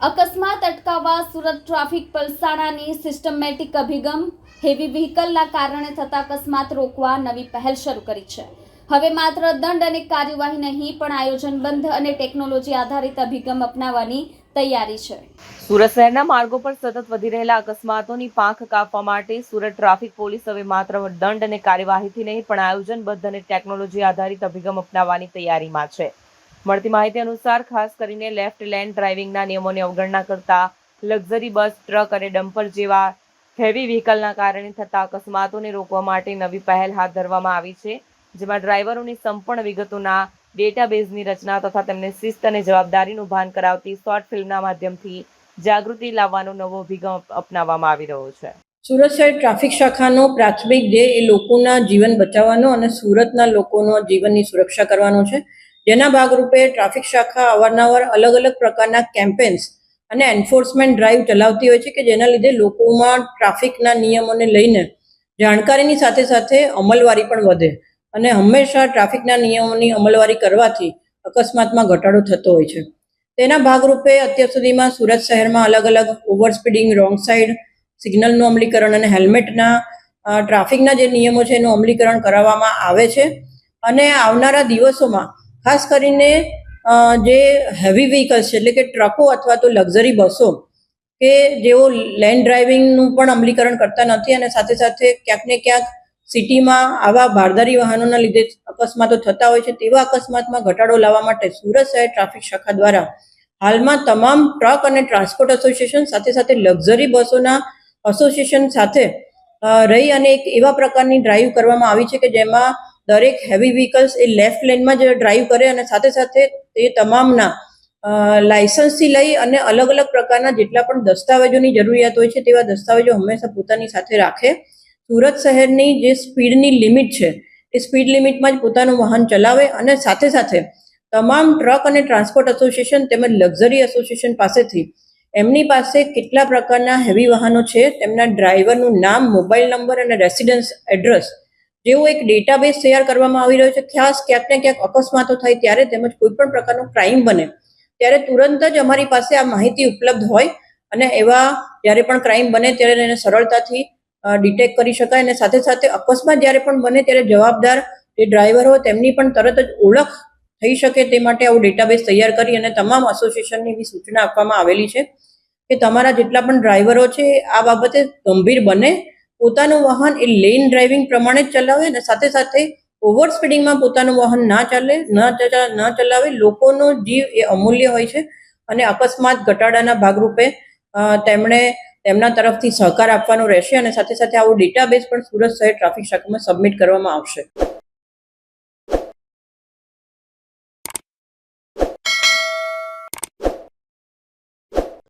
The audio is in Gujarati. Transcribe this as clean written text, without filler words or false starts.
અકસ્માત અટકાવવા સુરત ટ્રાફિક પલસાણાની સિસ્ટમેટિક અભિગમ હેવી વ્હીકલના કારણે થતા અકસ્માત રોકવા નવી પહેલ શરૂ કરી છે। હવે માત્ર દંડ અને કાર્યવાહી નહીં પણ આયોજનબદ્ધ અને ટેકનોલોજી આધારિત અભિગમ અપનાવવાની તૈયારી છે। સુરત શહેરના માર્ગો પર સતત વધી રહેલા અકસ્માતોની પાંખ કાપવા માટે સુરત ટ્રાફિક પોલીસ હવે માત્ર દંડ અને કાર્યવાહીથી નહીં પણ આયોજનબદ્ધ અને ટેકનોલોજી આધારિત અભિગમ અપનાવવાની તૈયારીમાં છે। મળતી માહિતી અનુસાર ખાસ કરીને લેફ્ટ લેન ડ્રાઇવિંગના નિયમોની અવગણના કરતા લક્ઝરી બસ, ટ્રક અને ડમ્પર જેવા હેવી વ્હીકલના કારણે થતા અકસ્માતોને રોકવા માટે નવી પહેલ હાથ ધરવામાં આવી છે, જેમાં ડ્રાઈવરોની સંપૂર્ણ વિગતોના ડેટાબેઝની રચના તથા તેમને શિસ્ત અને જવાબદારીનું ભાન કરાવતી શોર્ટ ફિલ્મના માધ્યમથી જાગૃતિ લાવવાનો નવો અભિગમ અપનાવવામાં આવી રહ્યો છે। સુરત શહેર ટ્રાફિક શાખાનો પ્રાથમિક ધ્યેય એ લોકોના જીવન બચાવવાનો અને સુરતના લોકોના જીવનની સુરક્ષા કરવાનો છે, જેના ભાગરૂપે ટ્રાફિક શાખા અવારનવાર અલગ અલગ પ્રકારના કેમ્પેન્સ અને એન્ફોર્સમેન્ટ ડ્રાઈવ ચલાવતી હોય છે કે જેના લીધે લોકોમાં ટ્રાફિકના નિયમોને લઈને જાણકારીની સાથે સાથે અમલવારી પણ વધે અને હંમેશા ટ્રાફિકના નિયમોની અમલવારી કરવાથી અકસ્માતમાં ઘટાડો થતો હોય છે। તેના ભાગરૂપે અત્યાર સુધીમાં સુરત શહેરમાં અલગ અલગ ઓવર સ્પીડિંગ, રોંગ સાઈડ, સિગ્નલનું અમલીકરણ અને હેલ્મેટના ટ્રાફિકના જે નિયમો છે એનું અમલીકરણ કરાવવામાં આવે છે અને આવનારા દિવસોમાં ખાસ કરીને જે હેવી વ્હીકલ્સ છે એટલે કે ટ્રકો અથવા તો લક્ઝરી બસો કે જેઓ લેન ડ્રાઇવિંગનું પણ અમલીકરણ કરતા નથી અને સાથે સાથે ક્યાંક ને ક્યાંક સિટીમાં આવા ભારદારી વાહનોના લીધે અકસ્માતો થતા હોય છે, તેવા અકસ્માતમાં ઘટાડો લાવવા માટે સુરત શહેર ટ્રાફિક શાખા દ્વારા હાલમાં તમામ ટ્રક અને ટ્રાન્સપોર્ટ એસોસિએશન સાથે સાથે લક્ઝરી બસોના એસોસિએશન સાથે રહી અને એક એવા પ્રકારની ડ્રાઈવ કરવામાં આવી છે કે જેમાં દરેક હેવી વ્હીકલ્સ એ લેફ્ટ લેનમાં જ ડ્રાઈવ કરે અને સાથે સાથે તે તમામના લાયસન્સથી લઈ અને અલગ અલગ પ્રકારના જેટલા પણ દસ્તાવેજોની જરૂરિયાત હોય છે તેવા દસ્તાવેજો હંમેશા પોતાની સાથે રાખે। સુરત શહેરની જે સ્પીડની લિમિટ છે એ સ્પીડ લિમિટમાં જ પોતાનું વાહન ચલાવે અને સાથે સાથે તમામ ટ્રક અને ટ્રાન્સપોર્ટ એસોસિએશન તેમજ લક્ઝરી એસોસિએશન પાસેથી એમની પાસે કેટલા પ્રકારના હેવી વાહનો છે તેમના ડ્રાઈવરનું નામ, મોબાઈલ નંબર અને રેસિડન્સ એડ્રેસ જેવો એક ડેટાબેઝ તૈયાર કરવામાં આવી રહ્યો છે। ખાસ ક્યાંક ને ક્યાંક અકસ્માતો થાય ત્યારે તેમજ કોઈ પણ પ્રકારનો ક્રાઇમ બને ત્યારે તુરંત જ અમારી પાસે આ માહિતી ઉપલબ્ધ હોય અને એવા જ્યારે પણ ક્રાઇમ બને ત્યારે એને સરળતાથી ડિટેક્ટ કરી શકાય અને સાથે સાથે અકસ્માત જ્યારે પણ બને ત્યારે જવાબદાર જે ડ્રાઈવર હોય તેમની પણ તરત જ ઓળખ થઈ શકે તે માટે આવું ડેટાબેઝ તૈયાર કરી અને તમામ એસોસિએશનની એવી સૂચના આપવામાં આવેલી છે કે તમારા જેટલા પણ ડ્રાઈવરો છે આ બાબતે ગંભીર બને, પોતાનું વાહન એ લેન ડ્રાઇવિંગ પ્રમાણે જ ચલાવે અને સાથે સાથે ઓવર સ્પીડિંગમાં પોતાનું વાહન ના ચલાવે। લોકોનો જીવ એ અમૂલ્ય હોય છે અને અકસ્માત ઘટાડાના ભાગરૂપે તેમણે તેમના તરફથી સહકાર આપવાનો રહેશે અને સાથે સાથે આવો ડેટાબેઝ પણ સુરત શહેર ટ્રાફિક શાખામાં સબમિટ કરવામાં આવશે।